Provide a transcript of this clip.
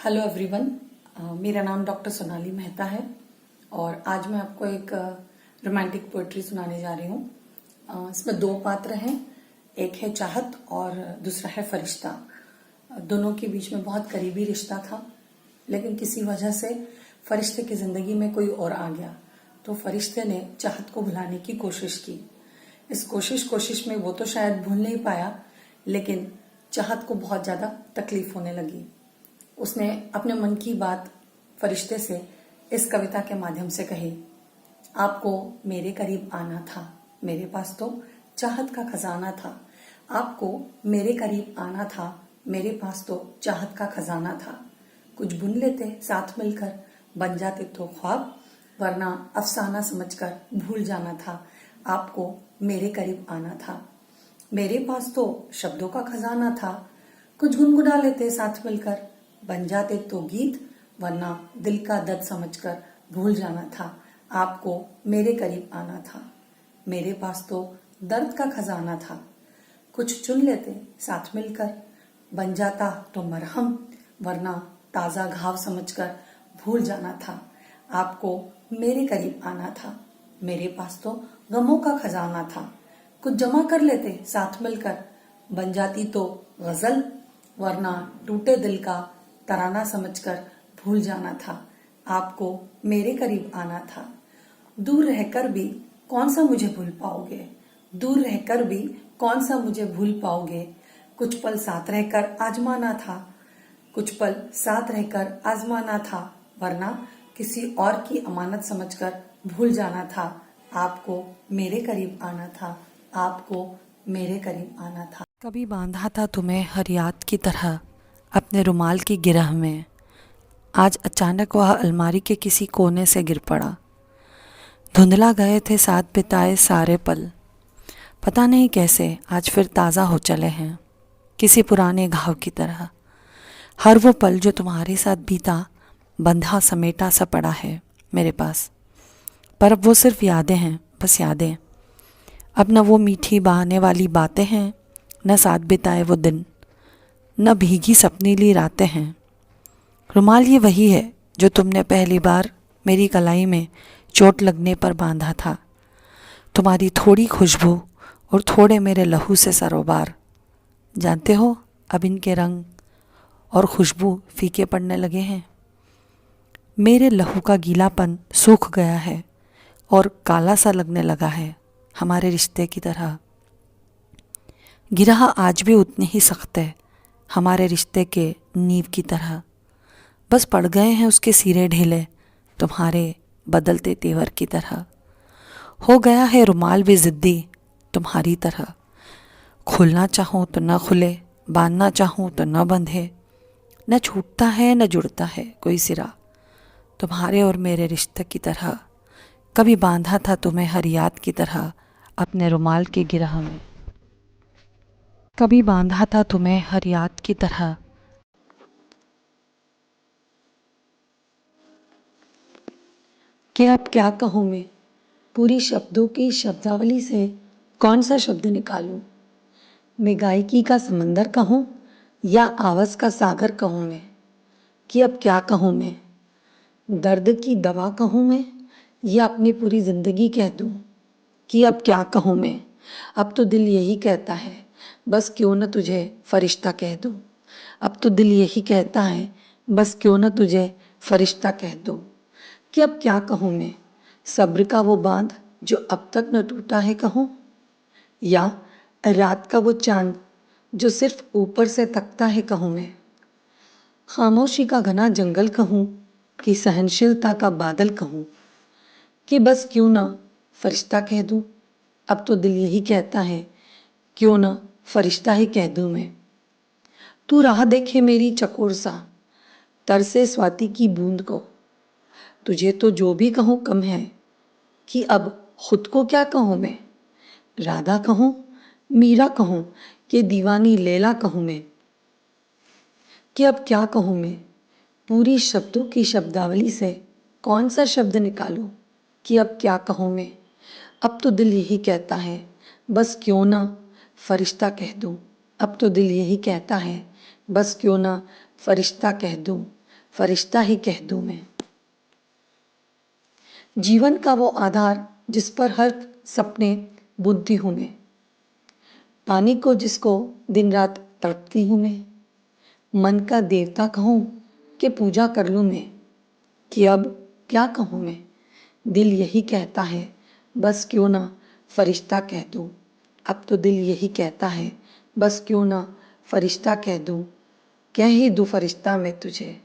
Hello everyone. मेरा नाम doctor Sonali Mehta है और आज मैं आपको एक रोमांटिक पोएट्री सुनाने जा रही हूँ। इसमें दो पात्र हैं, एक है चाहत और दूसरा है फरिश्ता। दोनों के बीच में बहुत करीबी रिश्ता था, लेकिन किसी वजह से फरिश्ते की जिंदगी में कोई और आ गया, तो फरिश्ते ने चाहत को भुलाने की कोशिश की। इस कोशिश में वो तो शायद भूल नहीं पाया, लेकिन चाहत को बहुत ज्यादा तकलीफ होने लगी। उसने अपने मन की बात फरिश्ते से इस कविता के माध्यम से कही। आपको मेरे करीब आना था, मेरे पास तो चाहत का खजाना था। आपको मेरे करीब आना था, मेरे पास तो चाहत का खजाना था। कुछ बुन लेते साथ मिलकर, बन जाते तो ख्वाब, वरना अफसाना समझकर भूल जाना था। आपको मेरे करीब आना था, मेरे पास तो शब्दों का खजाना था। कुछ गुनगुना लेते साथ मिलकर, बन जाते तो गीत, वरना दिल का दर्द समझकर भूल जाना था। आपको मेरे करीब आना था, मेरे पास तो दर्द का खजाना था। कुछ चुन लेते साथ मिलकर, बन जाता तो मरहम, वरना ताजा घाव समझकर भूल जाना था। आपको मेरे करीब आना था, मेरे पास तो गमों का खजाना था। कुछ जमा कर लेते साथ मिलकर, बन जाती तो गजल, वरना टूटे दिल का तराना समझकर भूल जाना था। आपको मेरे करीब आना था। दूर रहकर भी कौन सा मुझे भूल पाओगे, दूर रहकर भी कौन सा मुझे भूल पाओगे। कुछ पल साथ रहकर आजमाना था, कुछ पल साथ रहकर आजमाना था, वरना किसी और की अमानत समझकर भूल जाना था। आपको मेरे करीब आना था, आपको मेरे करीब आना था। कभी बांधा था तुम्हें हर याद की तरह अपने रुमाल की गिरह में, आज अचानक वह अलमारी के किसी कोने से गिर पड़ा। धुंधला गए थे साथ बिताए सारे पल, पता नहीं कैसे आज फिर ताज़ा हो चले हैं किसी पुराने घाव की तरह। हर वो पल जो तुम्हारे साथ बीता बंधा समेटा सा पड़ा है मेरे पास, पर अब वो सिर्फ यादें हैं, बस यादें। अब न वो मीठी बहाने वाली बातें हैं, न साथ बिताए वो दिन, न भीगी सपनीली रातें हैं। रुमाल ये वही है जो तुमने पहली बार मेरी कलाई में चोट लगने पर बांधा था। तुम्हारी थोड़ी खुशबू और थोड़े मेरे लहू से सरोबार, जानते हो अब इनके रंग और खुशबू फीके पड़ने लगे हैं। मेरे लहू का गीलापन सूख गया है और काला सा लगने लगा है हमारे रिश्ते की तरह। गिरह आज भी उतनी ही सख्त है हमारे रिश्ते के नींव की तरह। बस पड़ गए हैं उसके सिरे ढीले तुम्हारे बदलते तेवर की तरह। हो गया है रुमाल भी जिद्दी तुम्हारी तरह, खोलना चाहूँ तो न खुले, बांधना चाहूँ तो न बंधे। न छूटता है न जुड़ता है कोई सिरा तुम्हारे और मेरे रिश्ते की तरह। कभी बांधा था तुम्हें हर याद की तरह अपने रुमाल की गिरह में, कभी बांधा था तुम्हें हर याद की तरह। कि अब क्या कहूँ पूरी शब्दों की शब्दावली से कौन सा शब्द निकालूं। मैं गायकी का समंदर कहूँ या आवाज का सागर कहूँ मैं। कि अब क्या कहूँ मैं, दर्द की दवा कहूँ मैं या अपनी पूरी जिंदगी कह दूँ। कि अब क्या कहूँ मैं, अब तो दिल यही कहता है बस क्यों न तुझे फरिश्ता कह दूँ। अब तो दिल यही कहता है बस क्यों न तुझे फरिश्ता कह दूँ। कि अब क्या कहूँ मैं, सब्र का वो बांध जो अब तक न टूटा है कहूँ, या रात का वो चांद जो सिर्फ ऊपर से तकता है कहूँ मैं। खामोशी का घना जंगल कहूँ कि सहनशीलता का बादल कहूँ। कि बस क्यों ना फरिश्ता कह दूँ, अब तो दिल यही कहता है क्यों ना फरिश्ता ही कह दूँ मैं। तू राह देखे मेरी चकोर सा, तरसे स्वाति की बूंद को, तुझे तो जो भी कहूँ कम है। कि अब खुद को क्या कहूँ मैं, राधा कहूँ, मीरा कहूँ कि दीवानी लैला कहूँ मैं। कि अब क्या कहूँ मैं, पूरी शब्दों की शब्दावली से कौन सा शब्द निकालूं। कि अब क्या कहूँ मैं, अब तो दिल यही कहता है बस क्यों ना फरिश्ता कह दूँ। अब तो दिल यही कहता है बस क्यों ना फरिश्ता कह दूँ। फरिश्ता ही कह दूं मैं। जीवन का वो आधार जिस पर हर सपने बुनती हूँ मैं, पानी को जिसको दिन रात तड़पती हूँ मैं, मन का देवता कहूँ कि पूजा कर लूँ मैं, कि अब क्या कहूँ मैं, दिल यही कहता है बस क्यों ना फरिश्ता कह दूँ। अब तो दिल यही कहता है बस क्यों ना फरिश्ता कह दूँ, कह ही दूँ फरिश्ता मैं तुझे।